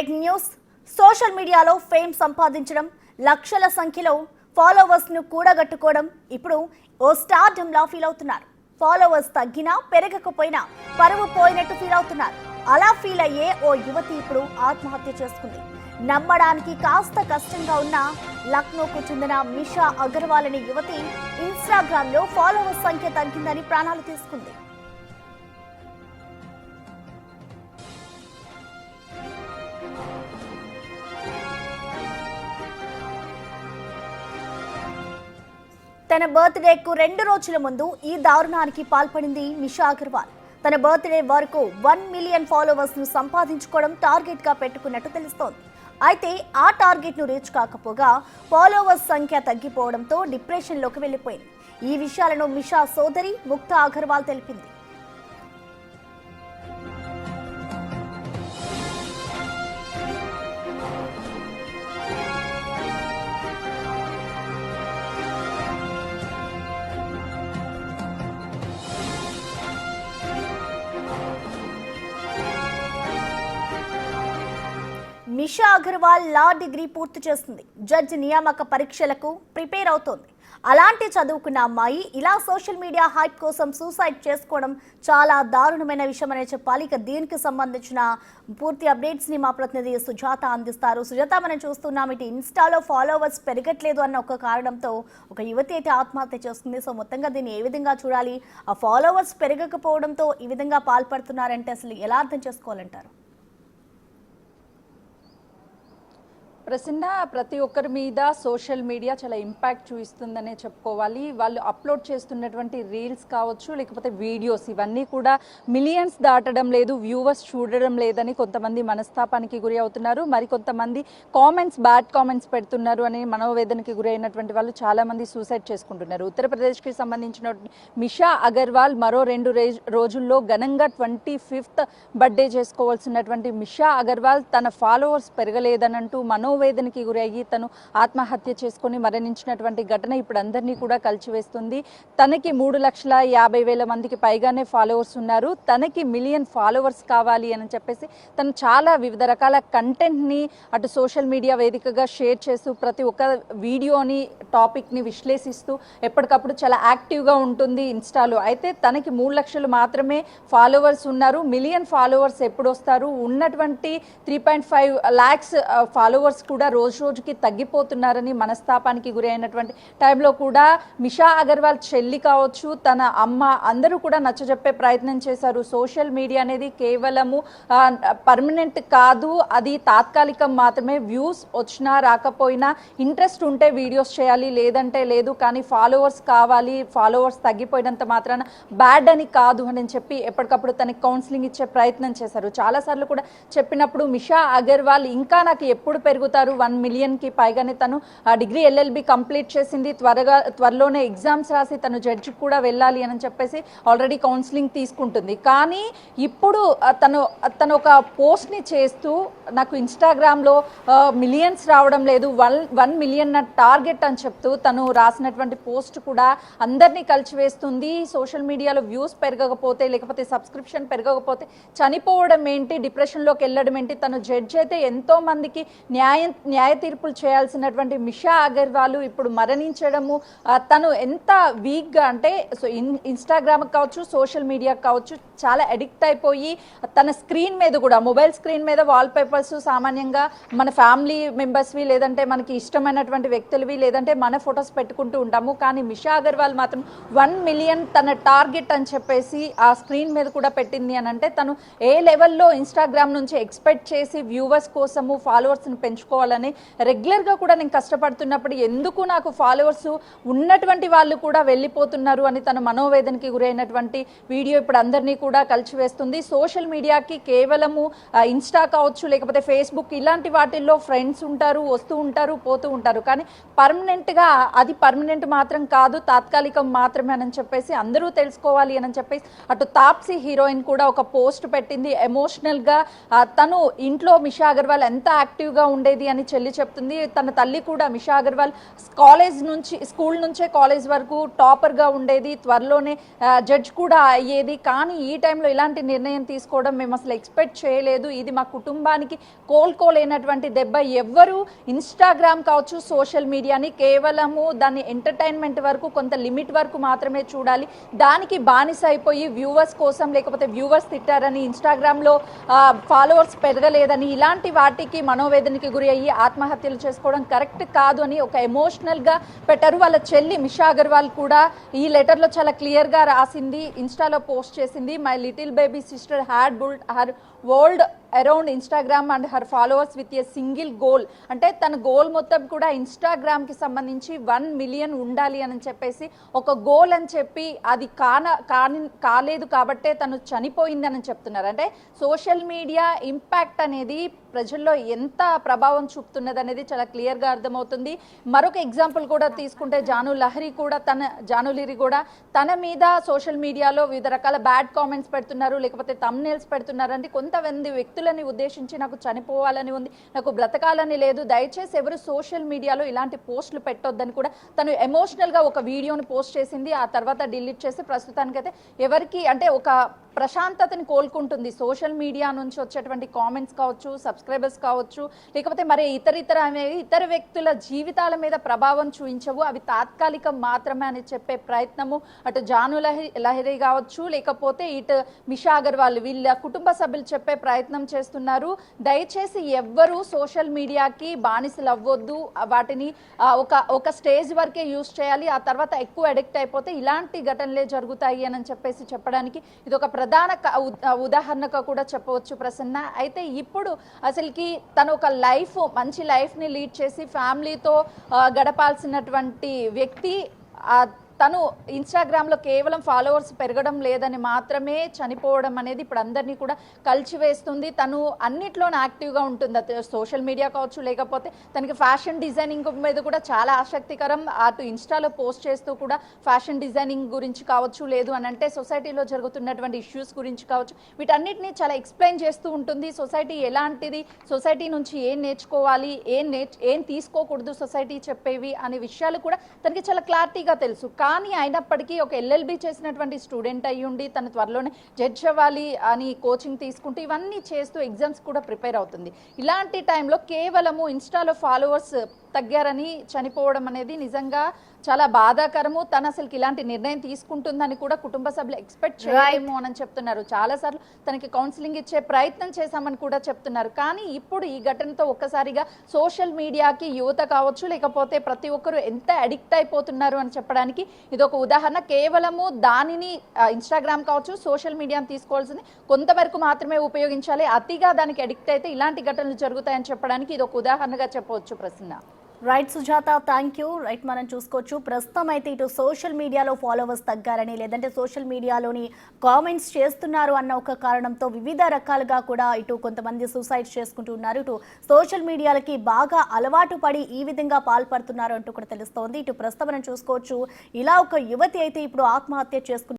Breaking news. Social మీడియాలో fame సంపాదించడం, లక్షల సంఖ్యలో ఫాలోవర్స్ ను కూడగట్టుకోవడం ఇప్పుడు ఓ స్టార్డమ్ లా ఫీల్ అవుతున్నారు. ఫాలోవర్స్ తగ్గినా పెరగకపోయినా పరువు పోయినట్టు ఫీల్ అవుతున్నారు. అలా ఫీల్ అయ్యే ఓ యువతి ఇప్పుడు ఆత్మహత్య చేసుకుంది. నమ్మడానికి కాస్త కష్టంగా ఉన్న లక్నోకు చెందిన మిషా అగర్వాల్ అనే యువతి ఇన్స్టాగ్రామ్ లో ఫాలోవర్స్ సంఖ్య తగ్గిందని ప్రాణాలు తీసుకుంది. తన బర్త్డేకు 2 రోజుల ముందు ఈ దారుణానికి పాల్పడింది మిషా అగర్వాల్. తన బర్త్డే వరకు 1 మిలియన్ ఫాలోవర్స్ ను సంపాదించుకోవడం టార్గెట్ గా పెట్టుకున్నట్టు తెలుస్తోంది. అయితే ఆ టార్గెట్ ను రీచ్ కాకపోగా ఫాలోవర్స్ సంఖ్య తగ్గిపోవడంతో డిప్రెషన్ లోకి వెళ్లిపోయింది. ఈ విషయాలను మిషా సోదరి ముక్తా అగర్వాల్ తెలిపింది. మిషా అగర్వాల్ లా డిగ్రీ పూర్తి చేస్తుంది. జడ్జి నియామక పరీక్షలకు ప్రిపేర్ అవుతోంది. అలాంటి చదువుకున్న అమ్మాయి ఇలా సోషల్ మీడియా హైప్ కోసం సూసైడ్ చేసుకోవడం చాలా దారుణమైన విషయం అనే చెప్పాలి. ఇక దీనికి సంబంధించిన పూర్తి అప్డేట్స్ ని మా ప్రతినిధి సుజాత అందిస్తారు. సుజాత, మనం చూస్తున్నాం ఇటు ఇన్స్టాలో ఫాలోవర్స్ పెరగట్లేదు అన్న ఒక కారణంతో ఒక యువతి అయితే ఆత్మహత్య చేస్తుంది. సో మొత్తంగా దీన్ని ఏ విధంగా చూడాలి? ఆ ఫాలోవర్స్ పెరగకపోవడంతో ఈ విధంగా పాల్పడుతున్నారంటే అసలు ఎలా అర్థం చేసుకోవాలంటారు? ప్రసన్న, ప్రతి ఒక్కరి మీద సోషల్ మీడియా చాలా ఇంపాక్ట్ చూపిస్తుందనే చెప్పుకోవాలి. వాళ్ళు అప్లోడ్ చేస్తున్నటువంటి రీల్స్ కావచ్చు, లేకపోతే వీడియోస్, ఇవన్నీ కూడా మిలియన్స్ దాటడం లేదు, వ్యూవర్స్ చూడడం లేదని కొంతమంది మనస్తాపానికి గురి అవుతున్నారు. మరి కొంతమంది బ్యాడ్ కామెంట్స్ పెడుతున్నారు అని మనోవేదనకి గురి అయినటువంటి వాళ్ళు చాలామంది సూసైడ్ చేసుకుంటున్నారు. ఉత్తరప్రదేశ్కి సంబంధించిన మిషా అగర్వాల్ మరో 2 రోజుల్లో ఘనంగా 25th బర్త్డే చేసుకోవాల్సినటువంటి మిషా అగర్వాల్ తన ఫాలోవర్స్ పెరగలేదనంటూ వేదనకి గురయ్యి తను ఆత్మహత్య చేసుకుని మరణించినటువంటి ఘటన ఇప్పుడు అందరినీ కూడా కలిచివేస్తుంది. తనకి 3,50,000 మందికి పైగానే ఫాలోవర్స్ ఉన్నారు. తనకి 1 మిలియన్ ఫాలోవర్స్ కావాలి అని చెప్పేసి తను చాలా వివిధ రకాల కంటెంట్ని అటు సోషల్ మీడియా వేదికగా షేర్ చేస్తూ ప్రతి ఒక్క వీడియోని, టాపిక్ని విశ్లేషిస్తూ ఎప్పటికప్పుడు చాలా యాక్టివ్గా ఉంటుంది ఇన్స్టాలో. అయితే తనకి 3 లక్షలు మాత్రమే ఫాలోవర్స్ ఉన్నారు. 1 మిలియన్ ఫాలోవర్స్ ఎప్పుడు వస్తారు? ఉన్నటువంటి 3.5 lakhs ఫాలోవర్స్ కూడా రోజుకి తగ్గిపోతున్నారని మనస్తాపానికి గురి అయినటువంటి టైంలో కూడా మిషా అగర్వాల్ చెల్లి కావచ్చు, తన అమ్మ, అందరూ కూడా నచ్చజెప్పే ప్రయత్నం చేశారు. సోషల్ మీడియా అనేది కేవలము పర్మనెంట్ కాదు, అది తాత్కాలికం మాత్రమే. వ్యూస్ వచ్చినా రాకపోయినా ఇంట్రెస్ట్ ఉంటే వీడియోస్ చేయాలి, లేదంటే లేదు. కానీ ఫాలోవర్స్ కావాలి, ఫాలోవర్స్ తగ్గిపోయినంత మాత్రాన బ్యాడ్ అని కాదు అని చెప్పి ఎప్పటికప్పుడు తనకి కౌన్సిలింగ్ ఇచ్చే ప్రయత్నం చేశారు. చాలాసార్లు కూడా చెప్పినప్పుడు మిషా అగర్వాల్ ఇంకా నాకు ఎప్పుడు పెరుగుతారు, 1 మిలియన్కి పైగానే తను డిగ్రీ LLB కంప్లీట్ చేసింది, త్వరలోనే ఎగ్జామ్స్ రాసి తను జడ్జి కూడా వెళ్ళాలి అని చెప్పేసి ఆల్రెడీ కౌన్సిలింగ్ తీసుకుంటుంది. కానీ ఇప్పుడు తను ఒక పోస్ట్ని చేస్తూ నాకు ఇన్స్టాగ్రామ్లో మిలియన్స్ రావడం లేదు, 1 మిలియన్ నా టార్గెట్ అని చెప్తూ తను రాసినటువంటి పోస్ట్ కూడా అందరినీ కలిచివేస్తుంది. సోషల్ మీడియాలో వ్యూస్ పెరగకపోతే, లేకపోతే సబ్స్క్రిప్షన్ పెరగకపోతే చనిపోవడం ఏంటి, డిప్రెషన్లోకి వెళ్ళడం ఏంటి? తను జడ్జి అయితే ఎంతో మందికి న్యాయ తీర్పులు చేయాల్సినటువంటి మిషా అగర్వాల్ ఇప్పుడు మరణించడము, తను ఎంత వీక్గా అంటే ఇన్స్టాగ్రామ్ కావచ్చు, సోషల్ మీడియా కావచ్చు చాలా అడిక్ట్ అయిపోయి తన స్క్రీన్ మీద కూడా, మొబైల్ స్క్రీన్ మీద వాల్పేపర్స్ సామాన్యంగా మన ఫ్యామిలీ మెంబర్స్వి, లేదంటే మనకి ఇష్టమైనటువంటి వ్యక్తులవి, లేదంటే మన ఫొటోస్ పెట్టుకుంటూ ఉంటాము. కానీ మిషా అగర్వాల్ మాత్రం 1 మిలియన్ తన టార్గెట్ అని చెప్పేసి ఆ స్క్రీన్ మీద కూడా పెట్టింది అని అంటే తను ఏ లెవెల్లో ఇన్స్టాగ్రామ్ నుంచి ఎక్స్పెక్ట్ చేసి వ్యూవర్స్ కోసము ఫాలోవర్స్ని పెంచుకోవాలని రెగ్యులర్గా కూడా నేను కష్టపడుతున్నప్పుడు ఎందుకు నాకు ఫాలోవర్స్ ఉన్నటువంటి వాళ్ళు కూడా వెళ్ళిపోతున్నారు అని తన మనోవేదనకి గురైనటువంటి వీడియో ఇప్పుడు అందరినీ కూడా కలిచివేస్తుంది. సోషల్ మీడియాకి కేవలము ఇన్స్టా కావచ్చు, లేకపోతే ఫేస్బుక్, ఇలాంటి వాటిల్లో ఫ్రెండ్స్ ఉంటారు, వస్తూ ఉంటారు, పోతూ ఉంటారు. కానీ పర్మనెంట్గా అది పర్మనెంట్ మాత్రం కాదు, తాత్కాలికం మాత్రమే అని చెప్పేసి అందరూ తెలుసుకోవాలి అని చెప్పేసి అటు తాప్సీ హీరోయిన్ కూడా ఒక పోస్ట్ పెట్టింది. ఎమోషనల్గా తను ఇంట్లో మిషా అగర్వాల్ ఎంత యాక్టివ్గా ఉండేది జరిగింది అని చెల్లి చెప్తుంది. తన తల్లి కూడా మిషా అగర్వాల్ స్కూల్ నుంచే కాలేజ్ వరకు టాపర్గా ఉండేది, త్వరలోనే జడ్జ్ కూడా అయ్యేది. కానీ ఈ టైంలో ఇలాంటి నిర్ణయం తీసుకోవడం మేము అసలు ఎక్స్పెక్ట్ చేయలేదు. ఇది మా కుటుంబానికి కోలుకోలేనటువంటి దెబ్బ. ఎవ్వరూ ఇన్స్టాగ్రామ్ కావచ్చు, సోషల్ మీడియాని కేవలము దాన్ని ఎంటర్టైన్మెంట్ వరకు, కొంత లిమిట్ వరకు మాత్రమే చూడాలి. దానికి బానిస అయిపోయి వ్యూవర్స్ కోసం, లేకపోతే వ్యూవర్స్ తిట్టారని, ఇన్స్టాగ్రామ్లో ఫాలోవర్స్ పెరగలేదని, ఇలాంటి వాటికి మనోవేదనకి గురి అయ్యి ఆత్మహత్యలు చేసుకోవడం కరెక్ట్ కాదు అని ఒక ఎమోషనల్గా పెట్టారు. వాళ్ళ చెల్లి మిషా అగర్వాల్ కూడా ఈ లెటర్లో చాలా క్లియర్గా రాసింది, ఇన్స్టాలో పోస్ట్ చేసింది. My little baby sister had build her world around Instagram and her followers with a single goal. అంటే తన గోల్ మొత్తం కూడా ఇన్స్టాగ్రామ్కి సంబంధించి 1 మిలియన్ ఉండాలి అని చెప్పేసి ఒక గోల్ అని చెప్పి అది కాలేదు కాబట్టే తను చనిపోయిందని చెప్తున్నారు. అంటే సోషల్ మీడియా ఇంపాక్ట్ అనేది ప్రజల్లో ఎంత ప్రభావం చూపుతున్నది అనేది చాలా క్లియర్గా అర్థమవుతుంది. మరొక ఎగ్జాంపుల్ కూడా తీసుకుంటే జాను లిరి కూడా తన మీద సోషల్ మీడియాలో వివిధ రకాల బ్యాడ్ కామెంట్స్ పెడుతున్నారు, లేకపోతే థంబ్నెయిల్స్ పెడుతున్నారు. అంటే కొంతమంది వ్యక్తులని ఉద్దేశించి నాకు చనిపోవాలని ఉంది, నాకు బ్రతకాలని లేదు, దయచేసి ఎవరు సోషల్ మీడియాలో ఇలాంటి పోస్టులు పెట్టొద్దని కూడా తను ఎమోషనల్గా ఒక వీడియోని పోస్ట్ చేసింది. ఆ తర్వాత డిలీట్ చేసి ప్రస్తుతానికైతే ఎవరికి అంటే ఒక ప్రశాంతతని కోలుకుంటుంది. సోషల్ మీడియా నుంచి వచ్చేటువంటి కామెంట్స్ కావచ్చు, సబ్స్క్రైబర్స్ కావచ్చు, లేకపోతే మరి ఇతర వ్యక్తుల జీవితాల మీద ప్రభావం చూపించవు, అవి తాత్కాలికం మాత్రమే అని చెప్పే ప్రయత్నము అటు జాను లహిరి కావచ్చు, లేకపోతే ఇటు మిషా అగర్వాల్ వీళ్ళ కుటుంబ సభ్యులు చెప్పే ప్రయత్నం చేస్తున్నారు. దయచేసి ఎవ్వరూ సోషల్ మీడియాకి బానిసలు అవ్వద్దు, వాటిని ఒక స్టేజ్ వరకే యూజ్ చేయాలి, ఆ తర్వాత ఎక్కువ అడిక్ట్ అయిపోతే ఇలాంటి ఘటనలే జరుగుతాయి అని చెప్పేసి చెప్పడానికి ఇది ఒక ప్రధాన ఉదాహరణగా కూడా చెప్పవచ్చు ప్రసన్న. అయితే ఇప్పుడు అసలుకి తను ఒక మంచి లైఫ్ని లీడ్ చేసి ఫ్యామిలీతో గడపాల్సినటువంటి వ్యక్తి తను ఇన్స్టాగ్రామ్లో కేవలం ఫాలోవర్స్ పెరగడం లేదని మాత్రమే చనిపోవడం అనేది ఇప్పుడు అందరినీ కూడా కలిచివేస్తుంది. తను అన్నిట్లోనూ యాక్టివ్గా ఉంటుంది, సోషల్ మీడియా కావచ్చు, లేకపోతే తనకి ఫ్యాషన్ డిజైనింగ్ మీద కూడా చాలా ఆసక్తికరం. అటు ఇన్స్టాలో పోస్ట్ చేస్తూ కూడా ఫ్యాషన్ డిజైనింగ్ గురించి కావచ్చు, లేదు అని అంటే సొసైటీలో జరుగుతున్నటువంటి ఇష్యూస్ గురించి కావచ్చు, వీటన్నిటిని చాలా ఎక్స్ప్లెయిన్ చేస్తూ ఉంటుంది. సొసైటీ ఎలాంటిది, సొసైటీ నుంచి ఏం నేర్చుకోవాలి, ఏం తీసుకోకూడదు సొసైటీ చెప్పేవి అనే విషయాలు కూడా తనకి చాలా క్లారిటీగా తెలుసు. కానీ అయినప్పటికీ ఒక ఎల్ఎల్బి చేసినటువంటి స్టూడెంట్ అయ్యి ఉండి తను త్వరలోనే జడ్జ్ అవ్వాలి అని కోచింగ్ తీసుకుంటూ ఇవన్నీ చేస్తూ ఎగ్జామ్స్ కూడా ప్రిపేర్ అవుతుంది. ఇలాంటి టైంలో కేవలము ఇన్స్టాలో ఫాలోవర్స్ తగ్గారని చనిపోవడం అనేది నిజంగా చాలా బాధాకరము. తను అసలు ఇలాంటి నిర్ణయం తీసుకుంటుందని కూడా కుటుంబ సభ్యులు ఎక్స్పెక్ట్ చేయలేము అని చెప్తున్నారు. చాలాసార్లు తనకి కౌన్సిలింగ్ ఇచ్చే ప్రయత్నం చేశామని కూడా చెప్తున్నారు. కానీ ఇప్పుడు ఈ ఘటనతో ఒక్కసారిగా సోషల్ మీడియాకి యువత కావచ్చు, లేకపోతే ప్రతి ఒక్కరు ఎంత అడిక్ట్ అయిపోతున్నారు అని చెప్పడానికి ఇది ఒక ఉదాహరణ. కేవలము దానిని ఇన్స్టాగ్రామ్ కావచ్చు, సోషల్ మీడియాని తీసుకోవాల్సింది కొంతవరకు మాత్రమే ఉపయోగించాలి. అతిగా దానికి అడిక్ట్ అయితే ఇలాంటి ఘటనలు జరుగుతాయని చెప్పడానికి ఇది ఒక ఉదాహరణగా చెప్పవచ్చు Prasanna. Right Sujatha, thank you. Right, మనం చూసుకోవచ్చు ప్రస్తుతం అయితే ఇటు సోషల్ మీడియాలో ఫాలోవర్స్ తగ్గారని, లేదంటే సోషల్ మీడియాలోని కామెంట్స్ చేస్తున్నారు అన్న ఒక కారణంతో వివిధ రకాలుగా కూడా ఇటు కొంతమంది సూసైడ్ చేసుకుంటూ ఉన్నారు. ఇటు సోషల్ మీడియాలకి బాగా అలవాటు పడి ఈ విధంగా పాల్పడుతున్నారు అంటూ కూడా తెలుస్తోంది. ఇటు ప్రస్తుతం మనం చూసుకోవచ్చు ఇలా ఒక యువతి అయితే ఇప్పుడు ఆత్మహత్య చేసుకున్నారు.